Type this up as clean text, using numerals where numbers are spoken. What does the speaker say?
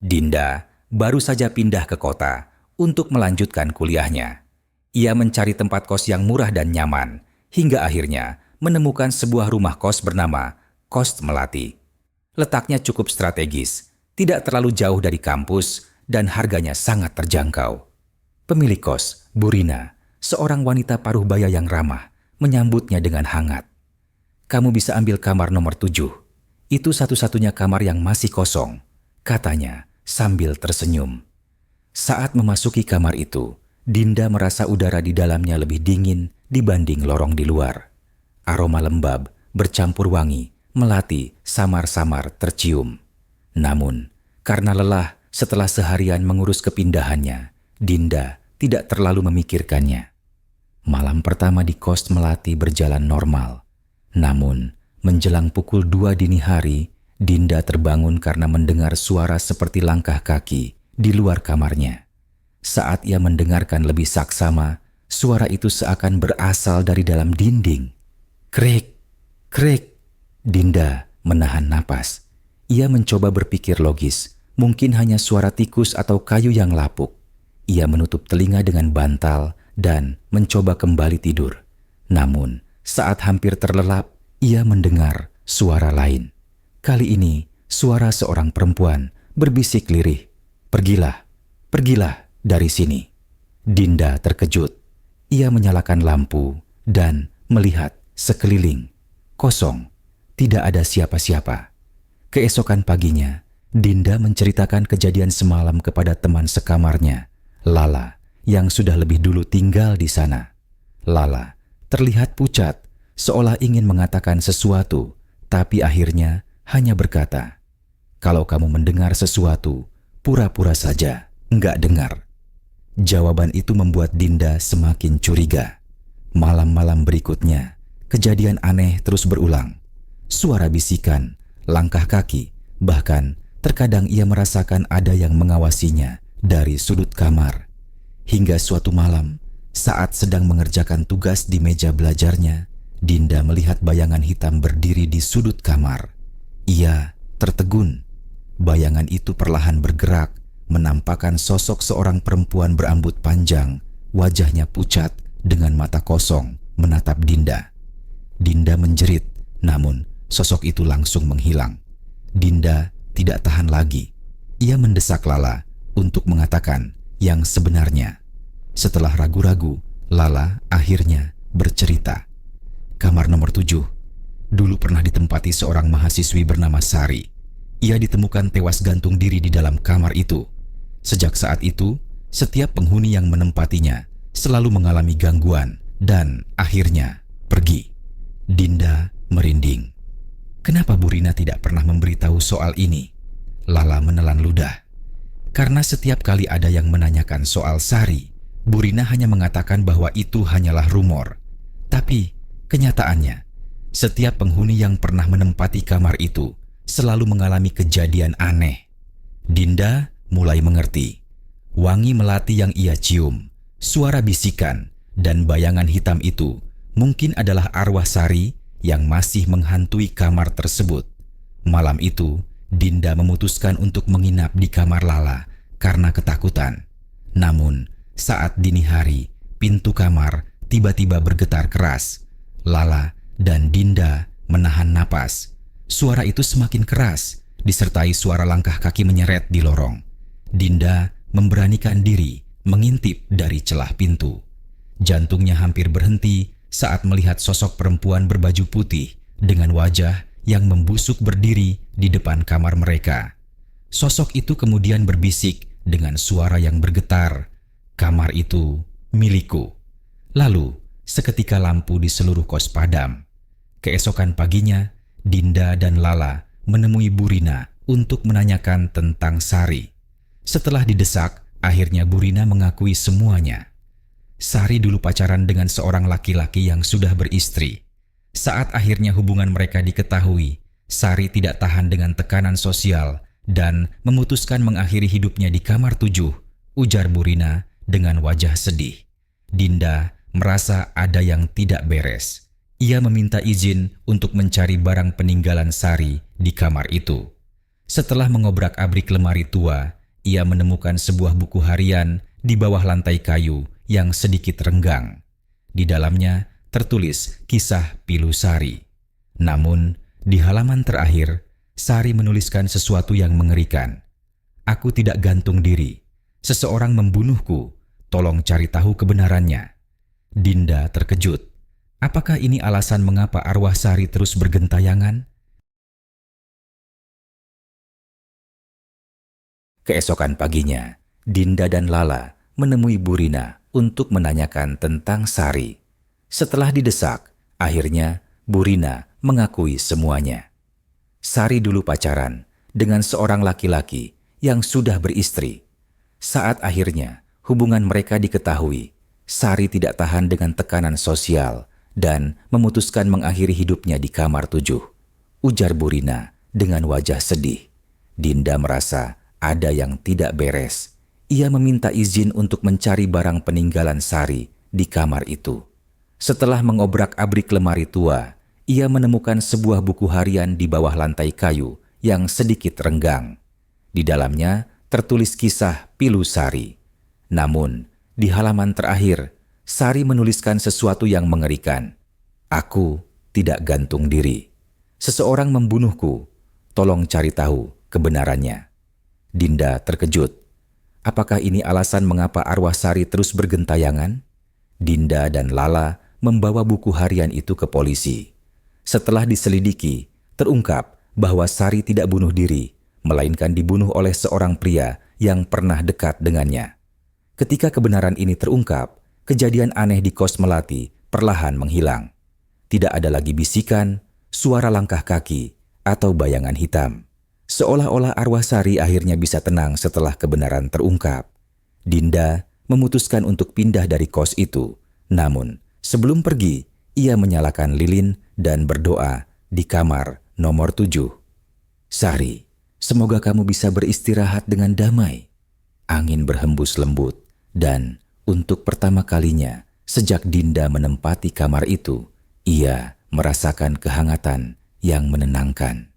Dinda baru saja pindah ke kota untuk melanjutkan kuliahnya. Ia mencari tempat kos yang murah dan nyaman, hingga akhirnya menemukan sebuah rumah kos bernama Kos Melati. Letaknya cukup strategis, tidak terlalu jauh dari kampus, dan harganya sangat terjangkau. Pemilik kos, Burina, seorang wanita paruh baya yang ramah, menyambutnya dengan hangat. "Kamu bisa ambil kamar nomor 7. Itu satu-satunya kamar yang masih kosong," katanya sambil tersenyum. Saat memasuki kamar itu, Dinda merasa udara di dalamnya lebih dingin dibanding lorong di luar. Aroma lembab bercampur wangi melati samar-samar tercium. Namun, karena lelah setelah seharian mengurus kepindahannya, Dinda tidak terlalu memikirkannya. Malam pertama di kos Melati berjalan normal. Namun, menjelang pukul 2 dini hari, Dinda terbangun karena mendengar suara seperti langkah kaki di luar kamarnya. Saat ia mendengarkan lebih saksama, suara itu seakan berasal dari dalam dinding. Krik, krik. Dinda menahan napas. Ia mencoba berpikir logis, mungkin hanya suara tikus atau kayu yang lapuk. Ia menutup telinga dengan bantal dan mencoba kembali tidur. Namun, saat hampir terlelap, ia mendengar suara lain. Kali ini, suara seorang perempuan berbisik lirih. "Pergilah, pergilah dari sini." Dinda terkejut. Ia menyalakan lampu dan melihat sekeliling. Kosong, tidak ada siapa-siapa. Keesokan paginya, Dinda menceritakan kejadian semalam kepada teman sekamarnya, Lala, yang sudah lebih dulu tinggal di sana. Lala terlihat pucat, seolah ingin mengatakan sesuatu, tapi akhirnya hanya berkata, "Kalau kamu mendengar sesuatu, pura-pura saja enggak dengar." Jawaban itu membuat Dinda semakin curiga. Malam-malam berikutnya, kejadian aneh terus berulang. Suara bisikan, langkah kaki, bahkan terkadang ia merasakan ada yang mengawasinya dari sudut kamar. Hingga suatu malam, saat sedang mengerjakan tugas di meja belajarnya, Dinda melihat bayangan hitam berdiri di sudut kamar. Ia tertegun. Bayangan itu perlahan bergerak, menampakkan sosok seorang perempuan berambut panjang, wajahnya pucat dengan mata kosong menatap Dinda. Dinda menjerit, namun sosok itu langsung menghilang. Dinda tidak tahan lagi. Ia mendesak Lala untuk mengatakan yang sebenarnya. Setelah ragu-ragu, Lala akhirnya bercerita. "Kamar nomor 7 dulu pernah ditempati seorang mahasiswi bernama Sari. Ia ditemukan tewas gantung diri di dalam kamar itu. Sejak saat itu, setiap penghuni yang menempatinya selalu mengalami gangguan dan akhirnya pergi." Dinda merinding. Kenapa Burina tidak pernah memberitahu soal ini? Lala menelan ludah. Karena setiap kali ada yang menanyakan soal Sari, Burina hanya mengatakan bahwa itu hanyalah rumor. Tapi kenyataannya, setiap penghuni yang pernah menempati kamar itu selalu mengalami kejadian aneh. Dinda mulai mengerti. Wangi melati yang ia cium, suara bisikan, dan bayangan hitam itu mungkin adalah arwah Sari yang masih menghantui kamar tersebut. Malam itu, Dinda memutuskan untuk menginap di kamar Lala karena ketakutan. Namun, saat dini hari, pintu kamar tiba-tiba bergetar keras. Lala dan Dinda menahan napas. Suara itu semakin keras, disertai suara langkah kaki menyeret di lorong. Dinda memberanikan diri mengintip dari celah pintu. Jantungnya hampir berhenti saat melihat sosok perempuan berbaju putih dengan wajah yang membusuk berdiri di depan kamar mereka. Sosok itu kemudian berbisik dengan suara yang bergetar, "Kamar itu milikku." Lalu, seketika lampu di seluruh kos padam. Keesokan paginya, Dinda dan Lala menemui Burina untuk menanyakan tentang Sari. Setelah didesak, akhirnya Burina mengakui semuanya. Sari dulu pacaran dengan seorang laki-laki yang sudah beristri. Saat akhirnya hubungan mereka diketahui, Sari tidak tahan dengan tekanan sosial dan memutuskan mengakhiri hidupnya di kamar 7, ujar Burina dengan wajah sedih. Dinda merasa ada yang tidak beres. Ia meminta izin untuk mencari barang peninggalan Sari di kamar itu. Setelah mengobrak-abrik lemari tua, ia menemukan sebuah buku harian di bawah lantai kayu yang sedikit renggang. Di dalamnya tertulis kisah Pilu Sari. Namun, di halaman terakhir, Sari menuliskan sesuatu yang mengerikan. "Aku tidak gantung diri. Seseorang membunuhku. Tolong cari tahu kebenarannya." Dinda terkejut. Apakah ini alasan mengapa arwah Sari terus bergentayangan? Keesokan paginya, Dinda dan Lala menemui Bu Rina untuk menanyakan tentang Sari. Setelah didesak, akhirnya Bu Rina mengakui semuanya. Sari dulu pacaran dengan seorang laki-laki yang sudah beristri. Saat akhirnya hubungan mereka diketahui, Sari tidak tahan dengan tekanan sosial dan memutuskan mengakhiri hidupnya di kamar 7. Ujar Bu Rina dengan wajah sedih. Dinda merasa ada yang tidak beres. Ia meminta izin untuk mencari barang peninggalan Sari di kamar itu. Setelah mengobrak-abrik lemari tua, ia menemukan sebuah buku harian di bawah lantai kayu yang sedikit renggang. Di dalamnya tertulis kisah Pilu Sari. Namun, di halaman terakhir, Sari menuliskan sesuatu yang mengerikan. "Aku tidak gantung diri. Seseorang membunuhku. Tolong cari tahu kebenarannya." Dinda terkejut. Apakah ini alasan mengapa arwah Sari terus bergentayangan? Dinda dan Lala membawa buku harian itu ke polisi. Setelah diselidiki, terungkap bahwa Sari tidak bunuh diri, melainkan dibunuh oleh seorang pria yang pernah dekat dengannya. Ketika kebenaran ini terungkap, kejadian aneh di kos Melati perlahan menghilang. Tidak ada lagi bisikan, suara langkah kaki, atau bayangan hitam. Seolah-olah arwah Sari akhirnya bisa tenang setelah kebenaran terungkap. Dinda memutuskan untuk pindah dari kos itu. Namun, sebelum pergi, ia menyalakan lilin dan berdoa di kamar nomor 7. "Sari, semoga kamu bisa beristirahat dengan damai." Angin berhembus lembut dan untuk pertama kalinya sejak Dinda menempati kamar itu, ia merasakan kehangatan yang menenangkan.